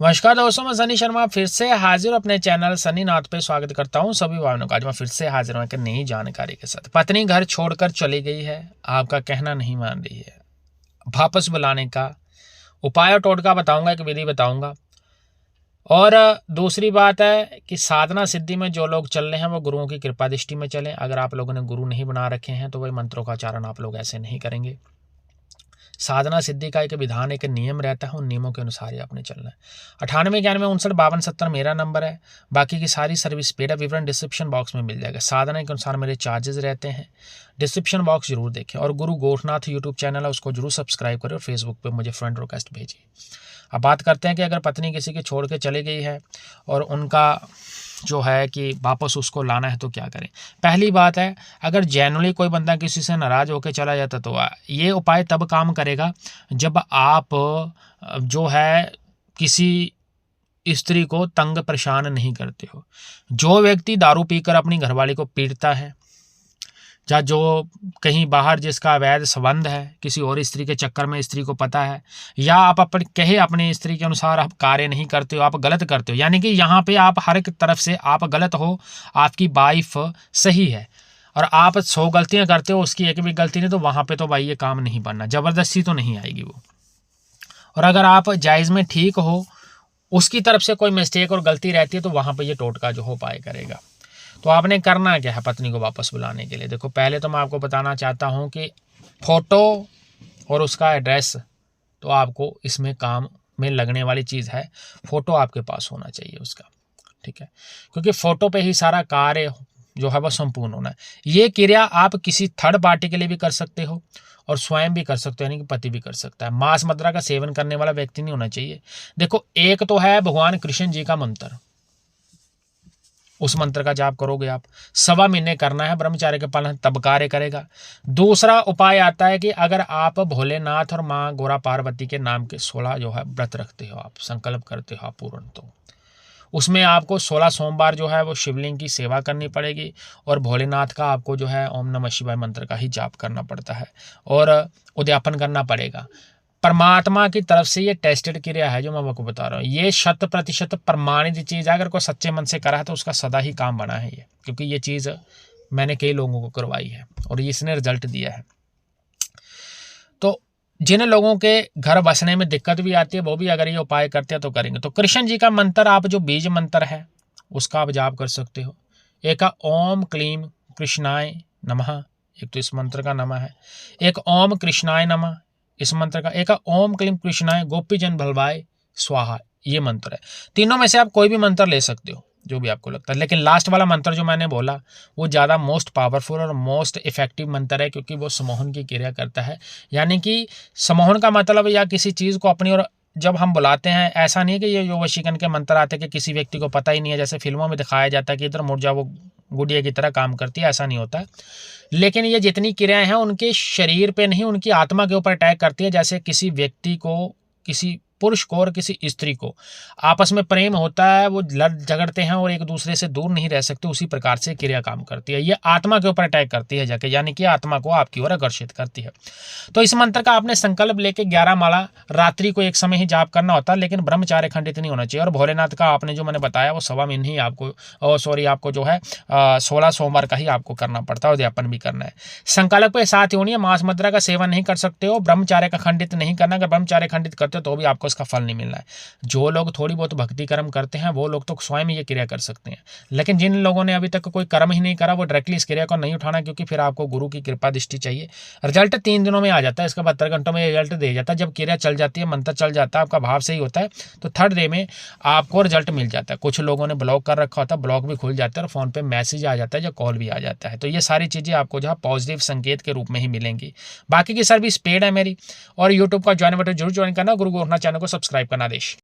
नमस्कार दोस्तों, मैं सनी शर्मा फिर से हाजिर अपने चैनल सनी नाथ पे स्वागत करता हूं सभी भाइयों का। आज मैं फिर से हाजिर हूं एक नई जानकारी के साथ। पत्नी घर छोड़कर चली गई है, आपका कहना नहीं मान रही है, वापस बुलाने का उपाय और टोटका बताऊंगा, एक विधि बताऊंगा। और दूसरी बात है कि साधना सिद्धि में जो लोग चल रहे हैं वो गुरुओं की कृपा दृष्टि में चलें। अगर आप लोगों ने गुरु नहीं बना रखे हैं तो वही मंत्रों का उच्चारण आप लोग ऐसे नहीं करेंगे। साधना सिद्धि का एक विधान, एक नियम रहता है, उन नियमों के अनुसार ही आपने चलना है। 9891595270 मेरा नंबर है। बाकी की सारी सर्विस पेड विवरण डिस्क्रिप्शन बॉक्स में मिल जाएगा। साधना के अनुसार मेरे चार्जेस रहते हैं, डिस्क्रिप्शन बॉक्स जरूर देखें। और गुरु गोरखनाथ यूट्यूब चैनल है, उसको जरूर सब्सक्राइब करें और फेसबुक पर मुझे फ्रेंड रिक्वेस्ट भेजिए। अब बात करते हैं कि अगर पत्नी किसी की छोड़ के चली गई है और उनका जो है कि वापस उसको लाना है तो क्या करें। पहली बात है, अगर जेन्युइनली कोई बंदा किसी से नाराज होकर चला जाता तो ये उपाय तब काम करेगा जब आप जो है किसी स्त्री को तंग परेशान नहीं करते हो। जो व्यक्ति दारू पीकर अपनी घरवाली को पीटता है, या जो कहीं बाहर जिसका अवैध संबंध है, किसी और स्त्री के चक्कर में स्त्री को पता है, या आप अपनी स्त्री के अनुसार आप कार्य नहीं करते हो, आप गलत करते हो, यानी कि यहाँ पे आप हर एक तरफ से आप गलत हो, आपकी वाइफ सही है और आप 100 गलतियाँ करते हो, उसकी एक भी गलती नहीं, तो वहाँ पे तो भाई ये काम नहीं बनना, ज़बरदस्ती तो नहीं आएगी वो। और अगर आप जायज़ में ठीक हो, उसकी तरफ से कोई मिस्टेक और गलती रहती है, तो वहाँ पर ये टोटका जो हो पाए करेगा। तो आपने करना क्या है पत्नी को वापस बुलाने के लिए। देखो, पहले तो मैं आपको बताना चाहता हूं कि फ़ोटो और उसका एड्रेस तो आपको इसमें काम में लगने वाली चीज़ है। फ़ोटो आपके पास होना चाहिए उसका, ठीक है, क्योंकि फ़ोटो पे ही सारा कार्य जो है वह संपूर्ण होना है। ये क्रिया आप किसी थर्ड पार्टी के लिए भी कर सकते हो और स्वयं भी कर सकते हो, यानी कि पति भी कर सकता है। मांस मदिरा का सेवन करने वाला व्यक्ति नहीं होना चाहिए। देखो, एक तो है भगवान कृष्ण जी का मंत्र, उस मंत्र का जाप करोगे आप, 1.25 महीने करना है, ब्रह्मचार्य के पालन तब कार्य करेगा। दूसरा उपाय आता है कि अगर आप भोलेनाथ और माँ गोरा पार्वती के नाम के 16 जो है व्रत रखते हो, आप संकल्प करते हो आप पूर्ण, तो उसमें आपको 16 सोमवार जो है वो शिवलिंग की सेवा करनी पड़ेगी और भोलेनाथ का आपको जो है ओम नमः शिवाय मंत्र का ही जाप करना पड़ता है और उद्यापन करना पड़ेगा। परमात्मा की तरफ से ये टेस्टेड क्रिया है जो मैं आपको बता रहा हूँ, ये 100% प्रमाणित चीज़ है। अगर कोई सच्चे मन से करा है तो उसका सदा ही काम बना है ये, क्योंकि ये चीज़ मैंने कई लोगों को करवाई है और इसने रिजल्ट दिया है। तो जिन लोगों के घर बसने में दिक्कत भी आती है वो भी अगर ये उपाय करते हैं तो करेंगे। तो कृष्ण जी का मंत्र, आप जो बीज मंत्र है उसका आप जाप कर सकते हो। एक ओम क्लीम कृष्णाय नमः, एक तो इस मंत्र का नमः है। एक ओम कृष्णाय नमः इस मंत्र का। एक ओम क्लीम कृष्णाय गोपी जन भलवाय स्वाहा, ये मंत्र है। तीनों में से आप कोई भी मंत्र ले सकते हो जो भी आपको लगता है, लेकिन लास्ट वाला मंत्र जो मैंने बोला वो ज़्यादा मोस्ट पावरफुल और मोस्ट इफेक्टिव मंत्र है, क्योंकि वो सम्मोहन की क्रिया करता है। यानी कि सम्मोहन का मतलब या किसी चीज़ को अपनी ओर जब हम बुलाते हैं, ऐसा नहीं है कि ये जो वशीकरण के मंत्र आते हैं कि किसी व्यक्ति को पता ही नहीं है, जैसे फिल्मों में दिखाया जाता है कि इधर मुड़ जा वो गुड़िया की तरह काम करती है, ऐसा नहीं होता है। लेकिन ये जितनी क्रियाएं हैं उनके शरीर पे नहीं, उनकी आत्मा के ऊपर अटैक करती है। जैसे किसी व्यक्ति को, किसी पुरुष को और किसी स्त्री को आपस में प्रेम होता है, वो लड़ झगड़ते हैं और एक दूसरे से दूर नहीं रह सकते, उसी प्रकार से क्रिया काम करती है। ये आत्मा के ऊपर अटैक करती है जाके, यानी कि आत्मा को आपकी ओर आकर्षित करती है। तो इस मंत्र का आपने संकल्प लेके 11 माला रात्रि को एक समय ही जाप करना होता है, लेकिन ब्रह्मचार्य खंडित नहीं होना चाहिए। और भोलेनाथ का आपने जो मैंने बताया वो 1.25 महीने ही आपको जो है 16 सोमवार का ही आपको करना पड़ता है, उद्यापन भी करना है। संकल्प के साथ ही होनी है, मांस मदिरा का सेवन नहीं कर सकते हो, ब्रह्मचार्य का खंडित नहीं करना। अगर ब्रह्मचार्य खंडित करते हो तो भी आपको इसका फल नहीं मिलना है। जो लोग थोड़ी बहुत भक्ति कर्म करते हैं वो लोग तो स्वयं ये क्रिया कर सकते हैं, लेकिन जिन लोगों ने अभी तक कोई कर्म ही नहीं करा वो डायरेक्टली इस क्रिया को नहीं उठाना, क्योंकि फिर आपको गुरु की कृपा दृष्टि चाहिए। रिजल्ट 3 दिनों में आ जाता है, इसका 72 घंटों में रिजल्ट दे जाता है। जब क्रिया चल जाती है, मंत्र चल जाता है, आपका भाव सही होता है, तो 3rd डे में आपको रिजल्ट मिल जाता है। कुछ लोगों ने ब्लॉक कर रखा होता है, ब्लॉक भी खुल जाता है और फोन पे मैसेज आ जाता है, जो कॉल भी आ जाता है। तो ये सारी चीज़ें आपको जो है पॉजिटिव संकेत के रूप में ही मिलेंगी। बाकी की सर्विस पेड है मेरी, और यूट्यूब का ज्वाइन बटन जरूर ज्वाइन करना, गुरु गोरखनाथ चैनल को सब्सक्राइब करना। आदेश।